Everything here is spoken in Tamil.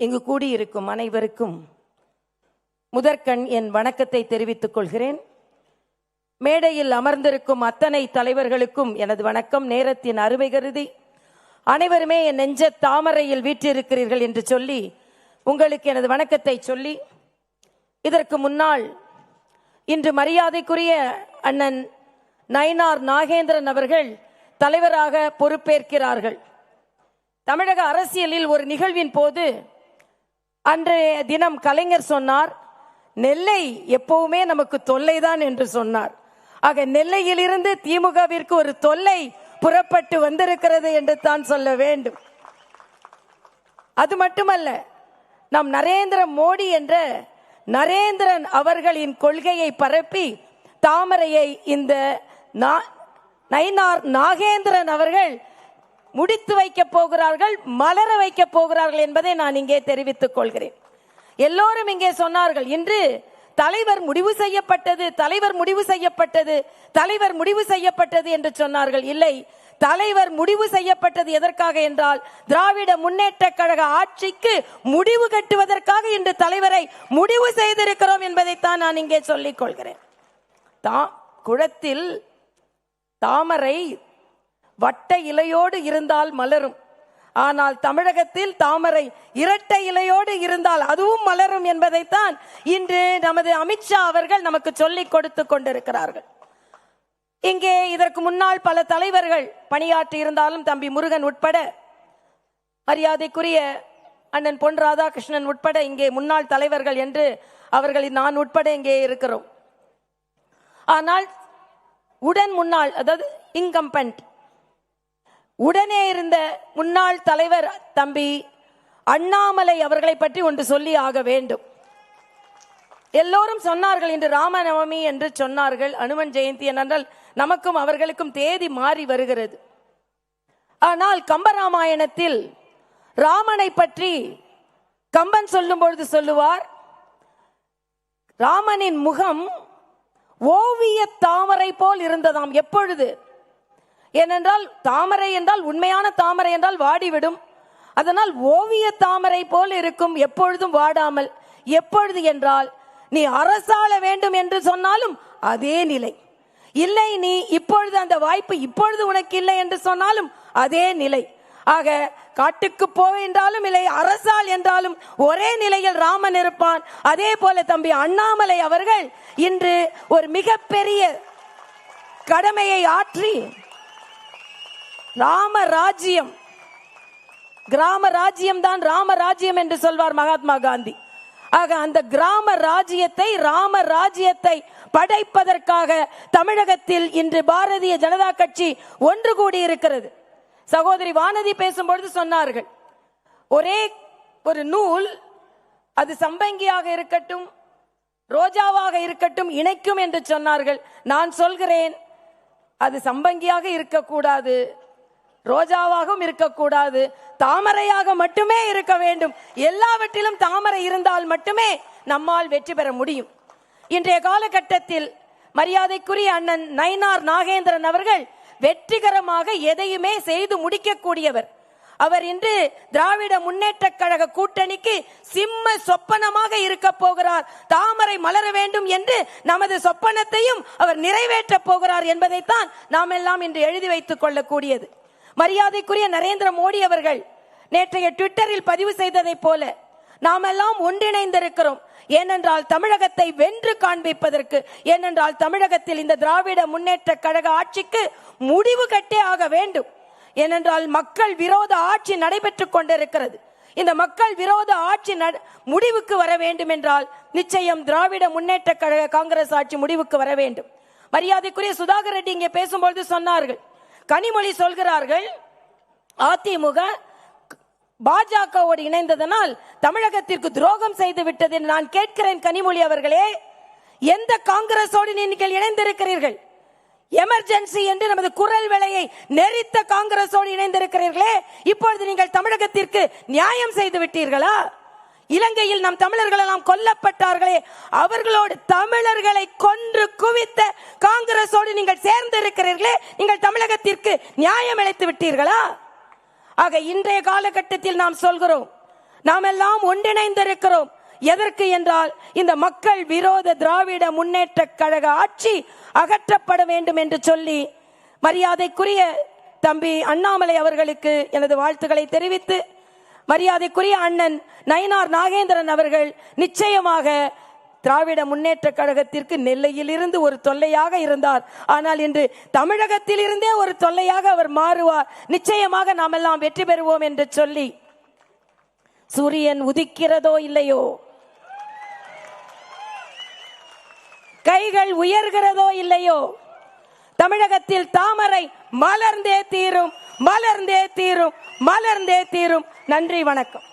இங்கு கூடியிருக்கும் அனைவருக்கும் முதற்கண் என் வணக்கத்தை தெரிவித்துக் கொள்கிறேன். மேடையில் அமர்ந்திருக்கும் அத்தனை தலைவர்களுக்கும் எனது வணக்கம். நேரத்தின் அருமை கருதி அனைவருமே என் நெஞ்ச தாமரையில் வீற்றிருக்கிறீர்கள் என்று சொல்லி உங்களுக்கு எனது வணக்கத்தை சொல்லி, இதற்கு முன்னால் இன்று மரியாதைக்குரிய அண்ணன் நயினார் நாகேந்திரன் அவர்கள் தலைவராக பொறுப்பேற்கிறார்கள். தமிழக அரசியலில் ஒரு நிகழ்வின் போது அன்றைய தினம் கலைஞர் சொன்னார், நெல்லை எப்பவுமே நமக்கு தொல்லைதான் என்று சொன்னார். ஆக நெல்லையிலிருந்து திமுகவிற்கு ஒரு தொல்லை புறப்பட்டு வந்திருக்கிறது என்று தான் சொல்ல வேண்டும். அது மட்டுமல்ல, நம் நரேந்திர மோடி என்ற நரேந்திரன் அவர்களின் கொள்கையை பரப்பி தாமரையை இந்த நயினார் நாகேந்திரன் அவர்கள் முடித்து வைக்க போகிறார்கள், மலர வைக்க போகிறார்கள் என்பதை நான் இங்கே தெரிவித்துக் கொள்கிறேன். எல்லோரும் இங்கே சொன்னார்கள், இன்று தலைவர் முடிவு செய்யப்பட்டது, தலைவர் முடிவு செய்யப்பட்டது, தலைவர் முடிவு செய்யப்பட்டது என்று சொன்னார்கள். இல்லை, தலைவர் முடிவு செய்யப்பட்டது எதற்காக என்றால் திராவிட முன்னேற்ற கழக ஆட்சிக்கு முடிவு கட்டுவதற்காக இன்று தலைவரை முடிவு செய்திருக்கிறோம் என்பதைத்தான் நான் இங்கே சொல்லிக் கொள்கிறேன். குளத்தில் தாமரை வட்ட இலையோடு இருந்தால் மலரும், ஆனால் தமிழகத்தில் தாமரை இரட்டை இலையோடு இருந்தால் அதுவும் மலரும் என்பதைத்தான் இன்று நமது அமித்ஷா அவர்கள் நமக்கு சொல்லிக் கொடுத்து கொண்டிருக்கிறார்கள். இங்கே இதற்கு முன்னால் பல தலைவர்கள் பணியாற்றி இருந்தாலும் தம்பி முருகன் உட்பட, மரியாதைக்குரிய அண்ணன் பொன் ராதாகிருஷ்ணன் உட்பட இங்கே முன்னாள் தலைவர்கள் என்று அவர்களில் நான் உட்பட இங்கே இருக்கிறோம். ஆனால் முன்னாள், அதாவது இன்கம்பென்ட் உடனே இருந்த முன்னாள் தலைவர் தம்பி அண்ணாமலை அவர்களை பற்றி ஒன்று சொல்லி ஆக வேண்டும். எல்லோரும் சொன்னார்கள், இன்று ராமநவமி என்று சொன்னார்கள், அனுமன் ஜெயந்தி என்றால் நமக்கும் அவர்களுக்கும் தேதி மாறி வருகிறது. ஆனால் கம்பராமாயணத்தில் ராமனை பற்றி கம்பன் சொல்லும் பொழுது சொல்லுவார், ராமனின் முகம் ஓவிய தாமரை போல் இருந்ததாம். எப்பொழுது? ஏனென்றால் தாமரை என்றால், உண்மையான தாமரை என்றால் வாடிவிடும், அதனால் ஓவிய தாமரை போல் இருக்கும், எப்பொழுதும் வாடாமல். எப்பொழுது என்றால் நீ அரசாள வேண்டும் என்று சொன்னாலும் அதே நிலை இல்லை, நீ இப்பொழுது அந்த வாய்ப்பு இப்பொழுது உனக்கு இல்லை என்று சொன்னாலும் அதே நிலை. ஆக காட்டுக்கு போவென்றாலும் இல்லை, அரசால் என்றாலும் ஒரே நிலையில் ராமன் இருப்பான். அதே போல தம்பி அண்ணாமலை அவர்கள் இன்று ஒரு மிகப்பெரிய கடமையை ஆற்றி ராமராஜ்யம், கிராம ராஜ்யம் தான் ராமராஜ்யம் என்று சொல்வார் மகாத்மா காந்தி. ஆக அந்த கிராம ராஜ்யத்தை, ராம ராஜ்யத்தை படைப்பதற்காக தமிழகத்தில் இன்று பாரதிய ஜனதா கட்சி ஒன்று கூடி இருக்கிறது. சகோதரி வானதி பேசும்பொழுது சொன்னார்கள், ஒரே ஒரு நூல், அது சம்பங்கியாக இருக்கட்டும் ரோஜாவாக இருக்கட்டும் இணைக்கும் என்று சொன்னார்கள். நான் சொல்கிறேன், அது சம்பங்கியாக இருக்கக்கூடாது, ரோஜாவாகவும் இருக்கக்கூடாது, தாமரையாக மட்டுமே இருக்க வேண்டும். எல்லாவற்றிலும் தாமரை இருந்தால் மட்டுமே நம்மால் வெற்றி பெற முடியும். இன்றைய காலகட்டத்தில் மரியாதைக்குரிய அண்ணன் நயினார் நாகேந்திரன் அவர்கள் வெற்றிகரமாக எதையுமே செய்து முடிக்கக்கூடியவர். அவர் இன்று திராவிட முன்னேற்ற கழக கூட்டணிக்கு சிம்ம சொப்பனமாக இருக்க போகிறார். தாமரை மலர வேண்டும் என்று நமது சொப்பனத்தையும் அவர் நிறைவேற்ற போகிறார் என்பதைத்தான் நாம் எல்லாம் இன்று எழுதி வைத்துக் கொள்ளக்கூடியது. மரியாதைக்குரிய நரேந்திர மோடி அவர்கள் நேற்றைய ட்விட்டரில் பதிவு செய்ததை போல நாம் எல்லாம் ஒன்றிணைந்திருக்கிறோம். ஏனென்றால் தமிழகத்தை வென்று காண்பிப்பதற்கு, ஏனென்றால் தமிழகத்தில் இந்த திராவிட முன்னேற்ற கழக ஆட்சிக்கு முடிவு கட்டே ஆக வேண்டும். ஏனென்றால் மக்கள் விரோத ஆட்சி நடைபெற்றுக் கொண்டிருக்கிறது. இந்த மக்கள் விரோத ஆட்சி முடிவுக்கு வர வேண்டும் என்றால் நிச்சயம் திராவிட முன்னேற்ற கழக காங்கிரஸ் ஆட்சி முடிவுக்கு வர வேண்டும். மரியாதைக்குரிய சுதாகர் ரெட்டி இங்கே பேசும்பொழுது சொன்னார்கள், கனிமொழி சொல்கிறார்கள் அதிமுக பாஜகவோடு இணைந்ததனால் தமிழகத்திற்கு துரோகம் செய்து விட்டது. நான் கேட்கிறேன், கனிமொழி அவர்களே, எந்த காங்கிரஸோடு நீங்கள் இணைந்திருக்கிறீர்கள்? எமர்ஜென்சி என்று நமது குரல் விலையை நெறித்த காங்கிரஸோடு இணைந்திருக்கிறீர்களே, இப்பொழுது நீங்கள் தமிழகத்திற்கு நியாயம் செய்து விட்டீர்களா? இலங்கையில் நம் தமிழர்கள் எல்லாம் கொல்லப்பட்டார்களே, அவர்களோடு தமிழர்களை கொன்று குவித்த காங்கிரஸோடு நீங்கள் சேர்ந்து இருக்கிறீர்களே, நீங்கள் தமிழகத்திற்கு நியாயம் அளித்து விட்டீர்களா? ஆக இன்றைய காலகட்டத்தில் நாம் சொல்கிறோம், நாம் எல்லாம் ஒன்றிணைந்திருக்கிறோம். எதற்கு என்றால் இந்த மக்கள் விரோத திராவிட முன்னேற்ற கழக ஆட்சி அகற்றப்பட வேண்டும் என்று சொல்லி மரியாதைக்குரிய தம்பி அண்ணாமலை அவர்களுக்கு எனது வாழ்த்துக்களை தெரிவித்து, மரியாதைக்குரிய அண்ணன் நயினார் நாகேந்திரன் அவர்கள் நிச்சயமாக திராவிட முன்னேற்ற கழகத்திற்கு நெல்லையில் இருந்து ஒரு தொல்லையாக இருந்தார். ஆனால் இன்று தமிழகத்தில் இருந்தே ஒரு தொல்லையாக அவர் மாறுவார். நிச்சயமாக நாம் எல்லாம் வெற்றி பெறுவோம் என்று சொல்லி, சூரியன் உதிக்கிறதோ இல்லையோ, கைகள் உயர்கிறதோ இல்லையோ, தமிழகத்தில் தாமரை மலர்ந்தே தீரும், மலர்ந்தே தீரும், மலர்ந்தே தீரும். நன்றி, வணக்கம்.